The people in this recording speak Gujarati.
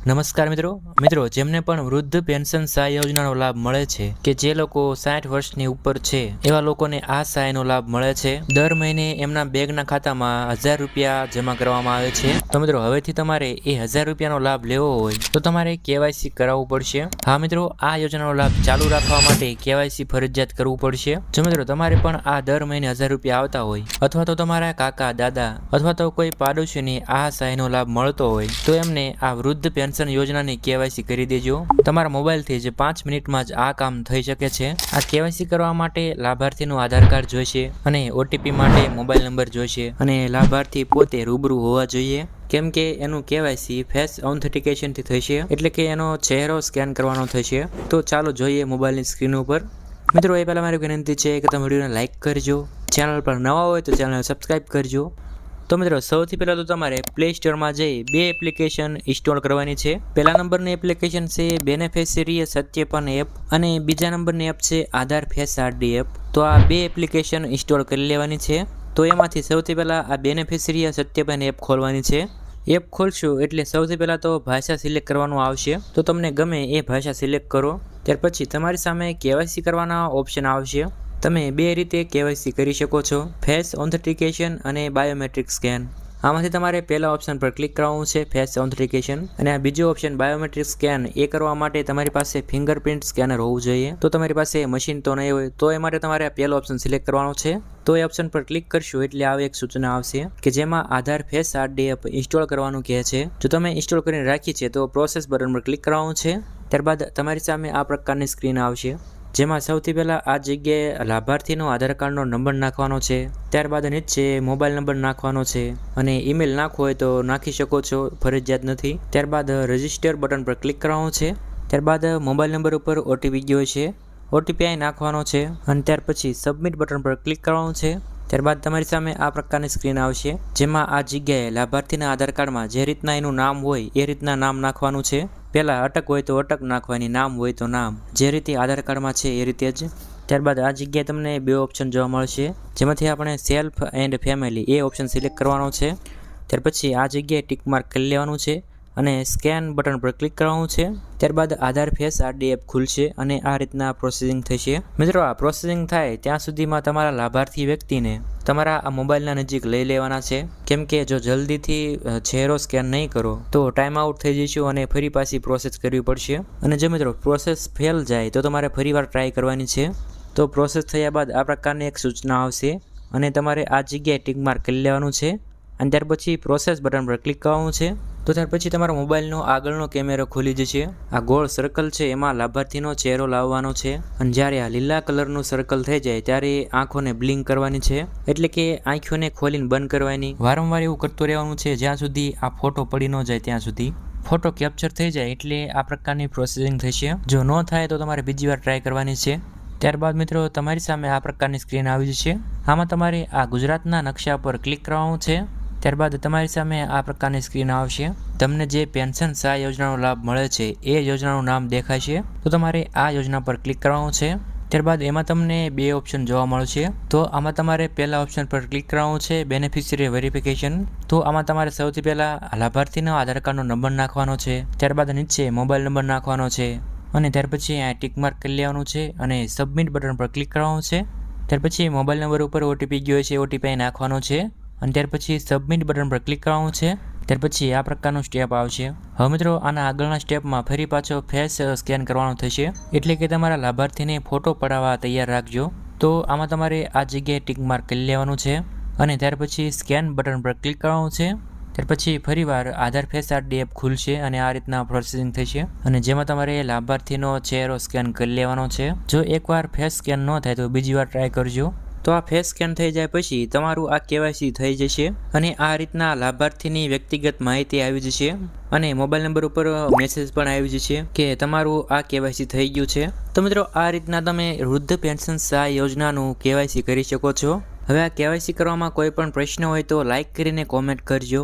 નમસ્કાર મિત્રો જેમને પણ વૃદ્ધ પેન્શન સહાય યોજનાનો લાભ મળે છે કે જે લોકો 60 વર્ષની ઉપર છે એવા લોકોને આ સહાયનો લાભ મળે છે। દર મહિને એમના બેંકના ખાતામાં 1000 રૂપિયા જમા કરવામાં આવે છે। તો મિત્રો હવેથી તમારે એ 1000 રૂપિયાનો લાભ લેવો હોય તો તમારે કેવાયસી કરાવવું પડશે। હા મિત્રો, આ યોજનાનો લાભ ચાલુ રાખવા માટે કેવાયસી ફરજિયાત કરવું પડશે। જો મિત્રો તમારે પણ આ દર મહિને 1000 રૂપિયા આવતા હોય અથવા તો તમારા કાકા દાદા અથવા તો કોઈ પાડોશીને આ સહાયનો લાભ મળતો હોય તો એમને આ વૃદ્ધ પેન્શન યોજનાની કેવાયસી કરી દેજો। તમારા મોબાઈલથી જ 5 મિનિટમાં જ આ કામ થઈ શકે છે। આ કેવાયસી કરવા માટે લાભાર્થીનું આધાર કાર્ડ જોઈશે અને ઓટીપી માટે મોબાઈલ નંબર જોઈશે અને લાભાર્થી પોતે રૂબરૂ હોવા જોઈએ, કેમ કે એનું કેવાયસી ફેસ ઓથેન્ટિકેશનથી થશે, એટલે કે એનો ચહેરો સ્કેન કરવાનો થશે। તો ચાલો જોઈએ મોબાઈલની સ્ક્રીન ઉપર। મિત્રો એ પહેલાં મારી વિનંતી છે કે તમે વિડીયોને લાઇક કરજો, ચેનલ પર નવા હોય તો ચેનલને સબસ્ક્રાઈબ કરજો। તો મિત્રો સૌથી પહેલાં તો તમારે પ્લે સ્ટોરમાં જઈ બે એપ્લિકેશન ઇન્સ્ટોલ કરવાની છે। પહેલા નંબરની એપ્લિકેશન છે બેનિફિશિયરી સત્યપન એપ અને બીજા નંબરની એપ છે આધાર ફેસ આરડી એપ। તો આ બે એપ્લિકેશન ઇન્સ્ટોલ કરી લેવાની છે। તો એમાંથી સૌથી પહેલાં આ બેનિફિશિયરી સત્યપન એપ ખોલવાની છે। એપ ખોલશો એટલે સૌથી પહેલાં તો ભાષા સિલેક્ટ કરવાનું આવશે। તો તમને ગમે એ ભાષા સિલેક્ટ કરો। ત્યાર પછી તમારી સામે કેવાયસી કરવાના ઓપ્શન આવશે। તમે બે રીતે કેવાયસી કરી શકો છો, ફેસ ઓથેન્ટિકેશન અને બાયોમેટ્રિક સ્કેન। આમાંથી તમારે પહેલા ઓપ્શન પર ક્લિક કરવાનું છે, ફેસ ઓથેન્ટિકેશન, અને આ બીજો ઓપ્શન બાયોમેટ્રિક સ્કેન। એ કરવા માટે તમારી પાસે ફિંગરપ્રિન્ટ સ્કેનર હોવું જોઈએ। તો તમારી પાસે મશીન તો નહીં હોય તો એ માટે તમારે પહેલો ઓપ્શન સિલેક્ટ કરવાનો છે। તો એ ઓપ્શન પર ક્લિક કરશો એટલે આવી એક સૂચના આવશે કે જેમાં આધાર ફેસ આરડી એપ ઇન્સ્ટોલ કરવાનું કહે છે। જો તમે ઇન્સ્ટોલ કરીને રાખી છે તો પ્રોસેસ બટન પર ક્લિક કરવાનું છે। ત્યારબાદ તમારી સામે આ પ્રકારની સ્ક્રીન આવશે જેમાં સૌથી પહેલાં આ જગ્યાએ લાભાર્થીનો આધાર કાર્ડનો નંબર નાખવાનો છે। ત્યારબાદ નીચે મોબાઈલ નંબર નાખવાનો છે અને ઈમેલ નાખવો હોય તો નાખી શકો છો, ફરજિયાત નથી। ત્યારબાદ રજિસ્ટર બટન પર ક્લિક કરવાનું છે। ત્યારબાદ મોબાઈલ નંબર ઉપર ઓટીપી ગયો છે, ઓટીપી અહીં નાખવાનો છે અને ત્યાર પછી સબમિટ બટન પર ક્લિક કરવાનું છે। ત્યારબાદ તમારી સામે આ પ્રકારની સ્ક્રીન આવશે જેમાં આ જગ્યાએ લાભાર્થીના આધાર કાર્ડમાં જે રીતના એનું નામ હોય એ રીતના નામ નાખવાનું છે। પહેલાં અટક હોય તો અટક નાખવાની, નામ હોય તો નામ, જે રીતે આધાર કાર્ડમાં છે એ રીતે જ। ત્યારબાદ આ જગ્યાએ તમને બે ઓપ્શન જોવા મળશે જેમાંથી આપણે self and family A option select કરવાનો છે। ત્યાર પછી આ જગ્યાએ ટિક માર્ક કરી લેવાનું છે અને સ્કેન બટન પર ક્લિક કરવાનું છે। ત્યારબાદ આધાર ફેસ આરડી એપ ખુલશે અને આ રીતના પ્રોસેસિંગ થશે। મિત્રો આ પ્રોસેસિંગ થાય ત્યાં સુધીમાં તમારા લાભાર્થી વ્યક્તિને તમારા આ મોબાઈલના નજીક લઈ લેવાના છે, કેમ કે જો જલ્દીથી ચહેરો સ્કેન નહીં કરો તો ટાઈમ આઉટ થઈ જશો અને ફરી પાછી પ્રોસેસ કરવી પડશે। અને જો મિત્રો પ્રોસેસ ફેલ જાય તો તમારે ફરીવાર ટ્રાય કરવાની છે। તો પ્રોસેસ થયા બાદ આ પ્રકારની એક સૂચના આવશે અને તમારે આ જગ્યાએ ટિક માર્ક કરી લેવાનું છે અને ત્યાર પછી પ્રોસેસ બટન પર ક્લિક કરવાનું છે। તો ત્યાર પછી તમારા મોબાઈલનો આગળનો કેમેરો ખુલી જશે। આ ગોળ સર્કલ છે એમાં લાભાર્થીનો ચહેરો લાવવાનો છે અને જ્યારે આ લીલા કલરનું સર્કલ થઈ જાય ત્યારે આંખોને બ્લિંક કરવાની છે, એટલે કે આંખોને ખોલીને બંધ કરવાની। વારંવાર એવું કરતું રહેવાનું છે જ્યાં સુધી આ ફોટો પડી ન જાય ત્યાં સુધી। ફોટો કેપ્ચર થઈ જાય એટલે આ પ્રકારની પ્રોસેસિંગ થશે। જો ન થાય તો તમારે બીજી વાર ટ્રાય કરવાની છે। ત્યારબાદ મિત્રો તમારી સામે આ પ્રકારની સ્ક્રીન આવી જશે। આમાં તમારે આ ગુજરાતના નકશા પર ક્લિક કરવાનું છે। ત્યારબાદ તમારી સામે આ પ્રકારની સ્ક્રીન આવશે। તમને જે પેન્શન સહાય યોજનાનો લાભ મળે છે એ યોજનાનું નામ દેખાશે। તો તમારે આ યોજના પર ક્લિક કરવાનું છે। ત્યારબાદ એમાં તમને બે ઓપ્શન જોવા મળશે। તો આમાં તમારે પહેલા ઓપ્શન પર ક્લિક કરવાનું છે, બેનિફિશિયરી વેરિફિકેશન। તો આમાં તમારે સૌથી પહેલાં લાભાર્થીનો આધાર કાર્ડનો નંબર નાખવાનો છે, ત્યારબાદ નીચે મોબાઈલ નંબર નાખવાનો છે અને ત્યાર પછી આ ટિક માર્ક કરી લેવાનું છે અને સબમિટ બટન પર ક્લિક કરવાનું છે। ત્યાર પછી મોબાઈલ નંબર ઉપર ઓટીપી ગયો છે, ઓટીપી નાખવાનો છે અને ત્યાર પછી સબમિટ બટન પર ક્લિક કરવાનું છે। ત્યાર પછી આ પ્રકારનું સ્ટેપ આવશે। હવે મિત્રો આના આગળના સ્ટેપમાં ફરી પાછો ફેસ સ્કેન કરવાનો થશે, એટલે કે તમારા લાભાર્થીને ફોટો પડાવવા તૈયાર રાખજો। તો આમાં તમારે આ જગ્યાએ ટિક માર્ક કરી લેવાનું છે અને ત્યાર પછી સ્કેન બટન પર ક્લિક કરવાનું છે। ત્યાર પછી ફરીવાર આધાર ફેસ આરડી એપ ખુલશે અને આ રીતના પ્રોસેસિંગ થશે અને જેમાં તમારે લાભાર્થીનો ચહેરો સ્કેન કરી લેવાનો છે। જો એકવાર ફેસ સ્કેન ન થાય તો બીજી વાર ટ્રાય કરજો। તો આ ફેસ સ્કેન થઈ જાય પછી તમારું આ કેવાયસી થઈ જશે અને આ રીતના લાભાર્થીની વ્યક્તિગત માહિતી આવી જશે અને મોબાઈલ નંબર ઉપર મેસેજ પણ આવી જશે કે તમારું આ કેવાયસી થઈ ગયું છે। તો મિત્રો આ રીતના તમે વૃદ્ધ પેન્શન સહાય યોજનાનું કેવાયસી કરી શકો છો। હવે આ કેવાયસી કરવામાં કોઈ પણ પ્રશ્ન હોય તો લાઇક કરીને કોમેન્ટ કરજો।